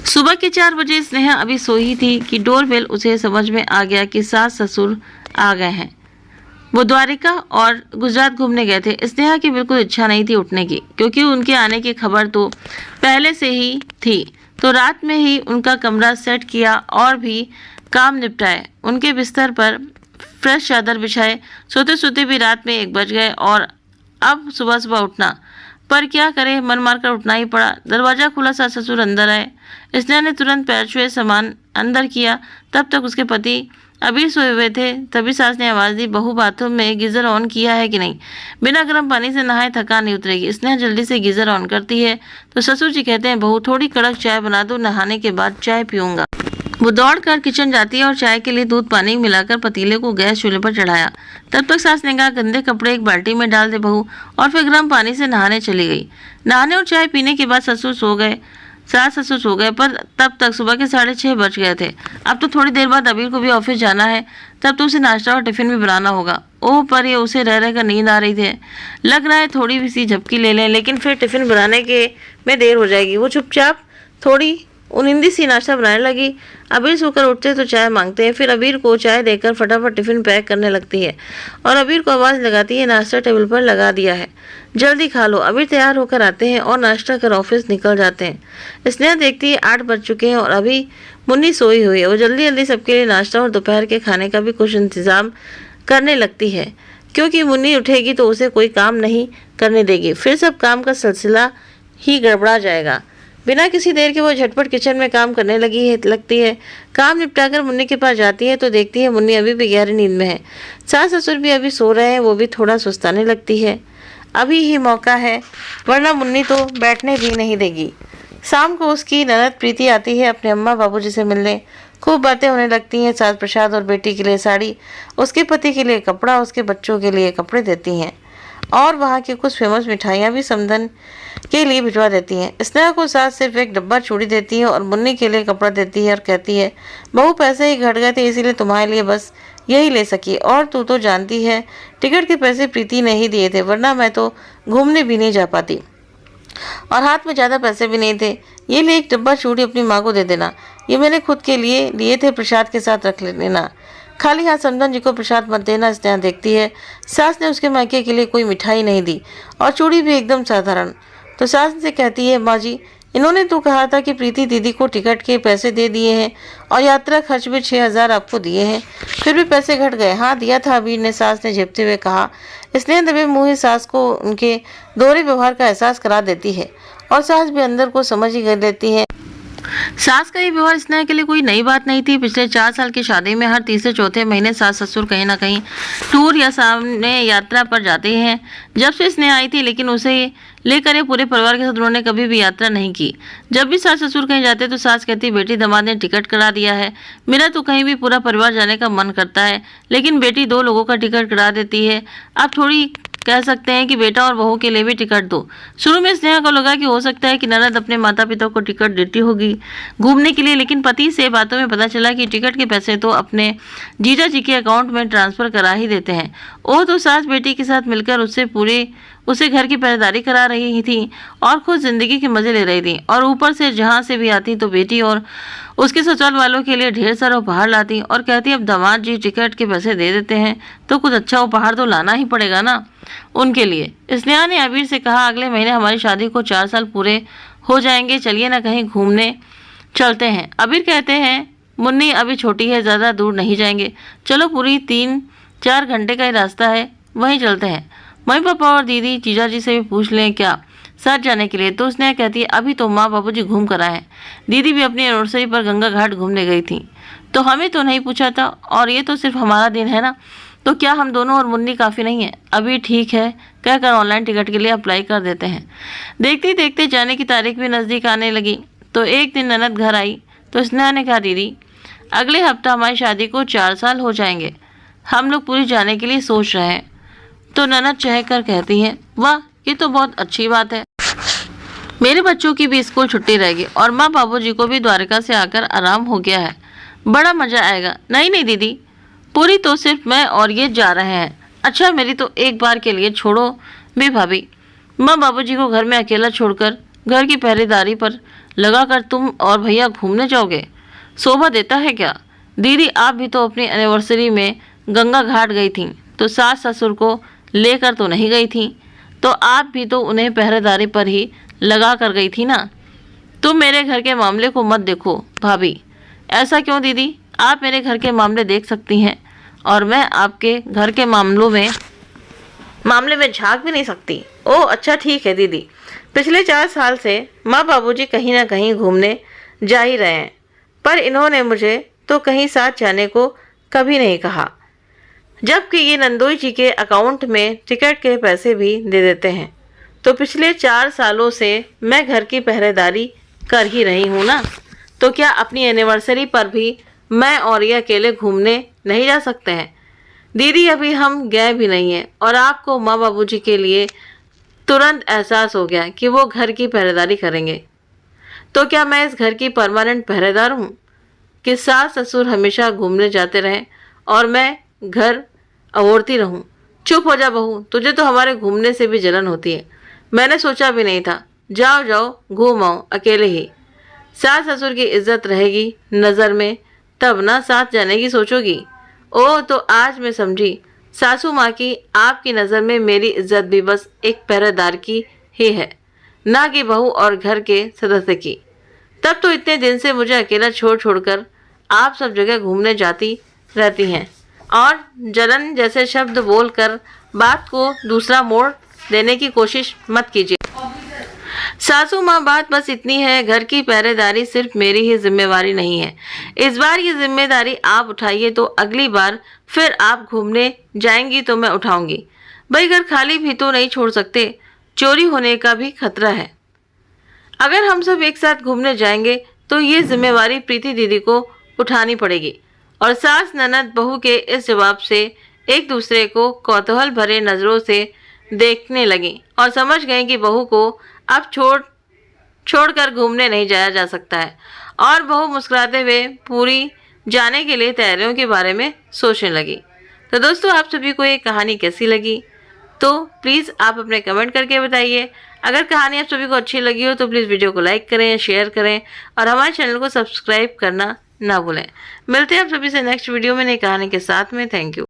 सुबह के 4 बजे स्नेहा अभी सोई थी कि डोरबेल उसे समझ में आ गया कि सास ससुर आ गए हैं। वो द्वारिका और गुजरात घूमने गए थे। स्नेहा की बिल्कुल इच्छा नहीं थी उठने की, क्योंकि उनके आने की खबर तो पहले से ही थी। तो रात में ही उनका कमरा सेट किया और भी काम निपटाए, उनके बिस्तर पर फ्रेश चादर बिछाए। सोते सोते भी रात में 1 बज गए और अब सुबह सुबह उठना, पर क्या करे, मन मारकर उठना ही पड़ा। दरवाजा खुला, सास ससुर अंदर आए। स्नेहा ने तुरंत पैर छुए सामान अंदर किया। तब तक उसके पति अभी सोए हुए थे। तभी सास ने आवाज़ दी, बहू बाथरूम में गीज़र ऑन किया है कि नहीं? बिना गर्म पानी से नहाए थकान नहीं उतरेगी। स्नेहा जल्दी से गीज़र ऑन करती है तो ससुर जी कहते हैं, बहू थोड़ी कड़क चाय बना दो, नहाने के बाद चाय पीऊँगा। वो दौड़कर किचन जाती है और चाय के लिए दूध पानी मिलाकर पतीले को गैस चूल्हे पर चढ़ाया। तब तक सास ने कहा, गंदे कपड़े एक बाल्टी में डाल दे बहू, और फिर गर्म पानी से नहाने चली गई। नहाने और चाय पीने के बाद ससुर सो गए, सास ससुर सो गए, पर तब तक सुबह के 6:30 बज गए थे। अब तो थोड़ी देर बाद अबीर को भी ऑफिस जाना है, तब तो उसे नाश्ता और टिफिन भी बनाना होगा। ओह, पर ये उसे रह रहकर नींद आ रही थी। लग रहा है थोड़ी भी सी झपकी ले लें, लेकिन फिर टिफिन बनाने के में देर हो जाएगी। वो चुपचाप थोड़ी उनिंदी सी नाश्ता बनाने लगी। अबीर सोकर उठते तो चाय मांगते हैं, फिर अबीर को चाय देकर फटाफट टिफिन पैक करने लगती है और अबीर को आवाज़ लगाती है, नाश्ता टेबल पर लगा दिया है, जल्दी खा लो। अबीर तैयार होकर आते हैं और नाश्ता कर ऑफिस निकल जाते हैं। स्नेहा देखती है 8 बज चुके हैं और अभी मुन्नी सोई हुई है। वो जल्दी जल्दी सबके लिए नाश्ता और दोपहर के खाने का भी कुछ इंतज़ाम करने लगती है, क्योंकि मुन्नी उठेगी तो उसे कोई काम नहीं करने देगी, फिर सब काम का सिलसिला ही गड़बड़ा जाएगा। बिना किसी देर के वो झटपट किचन में काम करने लगती है। काम निपटाकर मुन्नी के पास जाती है तो देखती है मुन्नी अभी भी गहरी नींद में है। सास ससुर भी अभी सो रहे हैं। वो भी थोड़ा सुस्ताने लगती है। अभी ही मौका है, वरना मुन्नी तो बैठने भी नहीं देगी। शाम को उसकी ननद प्रीति आती है अपने अम्मा बाबूजी से मिलने। खूब बातें होने लगती हैं। सास प्रसाद और बेटी के लिए साड़ी, उसके पति के लिए कपड़ा, उसके बच्चों के लिए कपड़े देती हैं और वहाँ की कुछ फेमस मिठाइयाँ भी समधन के लिए भिजवा देती हैं। स्नेहा को सास सिर्फ एक डब्बा चूड़ी देती है और मुन्नी के लिए कपड़ा देती है और कहती है, बहू पैसे ही घट गए थे, इसीलिए तुम्हारे लिए बस यही ले सकी, और तू तो जानती है टिकट के पैसे प्रीति ने ही दिए थे, वरना मैं तो घूमने भी नहीं जा पाती, और हाथ में ज़्यादा पैसे भी नहीं थे। ये ले एक डब्बा चूड़ी अपनी माँ को दे देना, ये मैंने खुद के लिए लिए थे, प्रसाद के साथ रख लेना, खाली हाथ समधन जी को प्रसाद मत देना। स्नेहा देखती है सास ने उसके मायके के लिए कोई मिठाई नहीं दी और चूड़ी भी एकदम साधारण। तो सास से कहती है, माँ जी इन्होंने तो कहा था कि प्रीति दीदी को टिकट के पैसे दे दिए हैं और यात्रा खर्च भी 6,000 आपको दिए हैं, फिर भी पैसे घट गए। हाँ दिया था अबीर ने, सास ने झेपते हुए कहा। स्नेहा दबे मुँह सास को उनके दोहरे व्यवहार का एहसास करा देती है और सास भी अंदर को समझ ही कर लेती है। सास का ये व्यवहार स्नेहा के लिए कोई नई बात नहीं थी। पिछले 4 साल की शादी में हर तीसरे चौथे महीने सास ससुर कहीं ना कहीं टूर या सामने यात्रा पर जाते हैं। जब से स्नेहा आई थी, लेकिन उसे लेकर ये पूरे परिवार के साथ उन्होंने कभी भी यात्रा नहीं की। जब भी सास ससुर कहीं जाते तो सास कहती, बेटी दामाद ने टिकट करा दिया है, मेरा तो कहीं भी पूरा परिवार जाने का मन करता है, लेकिन बेटी 2 लोगों का टिकट करा देती है। आप थोड़ी कह सकते हैं कि बेटा और बहू के लिए भी टिकट दो। शुरू में स्नेहा को लगा कि हो सकता है कि ननद अपने माता पिता को टिकट देती होगी घूमने के लिए, लेकिन पति से बातों में पता चला कि टिकट के पैसे तो अपने जीजा जी के अकाउंट में ट्रांसफ़र करा ही देते हैं। वो तो सास बेटी के साथ मिलकर उसे घर की पहरेदारी करा रही थी और खुद ज़िंदगी के मज़े ले रही थी, और ऊपर से जहाँ से भी आती तो बेटी और उसके ससुराल वालों के लिए ढेर सारा उपहार लाती और कहती, अब दामाद जी टिकट के पैसे दे देते हैं तो कुछ अच्छा उपहार तो लाना ही पड़ेगा ना उनके लिए। स्नेहा ने अबीर से कहा, अगले महीने हमारी शादी को 4 साल पूरे हो जाएंगे, चलिए ना कहीं घूमने चलते हैं। अबीर कहते हैं, मुन्नी अभी छोटी है, ज़्यादा दूर नहीं जाएंगे, चलो पूरी 3-4 घंटे का ही रास्ता है, वहीं चलते हैं। मम्मी पापा और दीदी जीजा जी से भी पूछ लें क्या साथ जाने के लिए। तो स्नेहा कहती है, अभी तो माँ बाबूजी घूम कर आए हैं, दीदी भी अपनी एनिवर्सरी पर गंगा घाट घूमने गई थी, तो हमें तो नहीं पूछा था, और ये तो सिर्फ हमारा दिन है ना, तो क्या हम दोनों और मुन्नी काफ़ी नहीं है? अभी ठीक है कहकर ऑनलाइन टिकट के लिए अप्लाई कर देते हैं। देखते ही देखते जाने की तारीख भी नज़दीक आने लगी। तो एक दिन ननद घर आई तो स्नेहा ने कहा, दीदी अगले हफ्ता हमारी शादी को 4 साल हो जाएंगे, हम लोग पूरी जाने के लिए सोच रहे हैं। तो ननद चह कर कहती हैं, वाह ये तो बहुत अच्छी बात है, मेरे बच्चों की भी स्कूल छुट्टी रहेगी और माँ बाबूजी को भी द्वारका से आकर आराम हो गया है, बड़ा मज़ा आएगा। नहीं नहीं दीदी, पूरी तो सिर्फ मैं और ये जा रहे हैं। अच्छा मेरी तो एक बार के लिए छोड़ो भी भाभी, माँ बाबूजी को घर में अकेला छोड़कर घर की पहरेदारी पर लगाकर तुम और भैया घूमने जाओगे? शोभा देता है क्या? दीदी, आप भी तो अपनी एनिवर्सरी में गंगा घाट गई थीं, तो सास ससुर को लेकर तो नहीं गई थीं, तो आप भी तो उन्हें पहरेदारी पर ही लगा कर गई थी ना। तुम मेरे घर के मामले को मत देखो भाभी। ऐसा क्यों दीदी? आप मेरे घर के मामले देख सकती हैं और मैं आपके घर के मामले में झांक भी नहीं सकती। ओह अच्छा, ठीक है दीदी। पिछले 4 साल से माँ बाबूजी कहीं ना कहीं घूमने जा ही रहे हैं, पर इन्होंने मुझे तो कहीं साथ जाने को कभी नहीं कहा, जबकि ये नंदोई जी के अकाउंट में टिकट के पैसे भी दे देते हैं। तो पिछले 4 सालों से मैं घर की पहरेदारी कर ही रही हूँ ना, तो क्या अपनी एनिवर्सरी पर भी मैं और ये अकेले घूमने नहीं जा सकते हैं? दीदी, अभी हम गए भी नहीं हैं और आपको माँ बाबूजी के लिए तुरंत एहसास हो गया कि वो घर की पहरेदारी करेंगे। तो क्या मैं इस घर की परमानेंट पहरेदार हूँ कि सास ससुर हमेशा घूमने जाते रहें और मैं घर अवोरती रहूं? चुप हो जा बहू, तुझे तो हमारे घूमने से भी जलन होती है। मैंने सोचा भी नहीं था। जाओ जाओ, घूम आओ अकेले ही। सास ससुर की इज्जत रहेगी नज़र में तब ना साथ जाने की सोचोगी। ओह, तो आज मैं समझी सासू माँ की आपकी नज़र में मेरी इज्जत भी बस एक पहरेदार की ही है, ना कि बहू और घर के सदस्य की। तब तो इतने दिन से मुझे अकेला छोड़ छोड़कर आप सब जगह घूमने जाती रहती हैं और जलन जैसे शब्द बोलकर बात को दूसरा मोड़ देने की कोशिश मत कीजिए। सासू माँ, बात बस इतनी है, घर की पहरेदारी सिर्फ मेरी ही जिम्मेवारी नहीं है। इस बार ये जिम्मेदारी आप उठाइए तो अगली बार फिर आप घूमने जाएंगी तो मैं उठाऊंगी। भाई, घर खाली भी तो नहीं छोड़ सकते, चोरी होने का भी खतरा है। अगर हम सब एक साथ घूमने जाएंगे तो ये जिम्मेवारी प्रीति दीदी को उठानी पड़ेगी। और सास ननद बहू के इस जवाब से एक दूसरे को कौतूहल भरे नज़रों से देखने लगी और समझ गई कि बहू को अब छोड़कर घूमने नहीं जाया जा सकता है। और बहू मुस्कुराते हुए पूरी जाने के लिए तैयारियों के बारे में सोचने लगी। तो दोस्तों, आप सभी को ये कहानी कैसी लगी तो प्लीज़ आप अपने कमेंट करके बताइए। अगर कहानी आप सभी को अच्छी लगी हो तो प्लीज़ वीडियो को लाइक करें, शेयर करें और हमारे चैनल को सब्सक्राइब करना ना भूलें। मिलते हैं आप सभी से नेक्स्ट वीडियो में नई कहानी के साथ में। Thank you.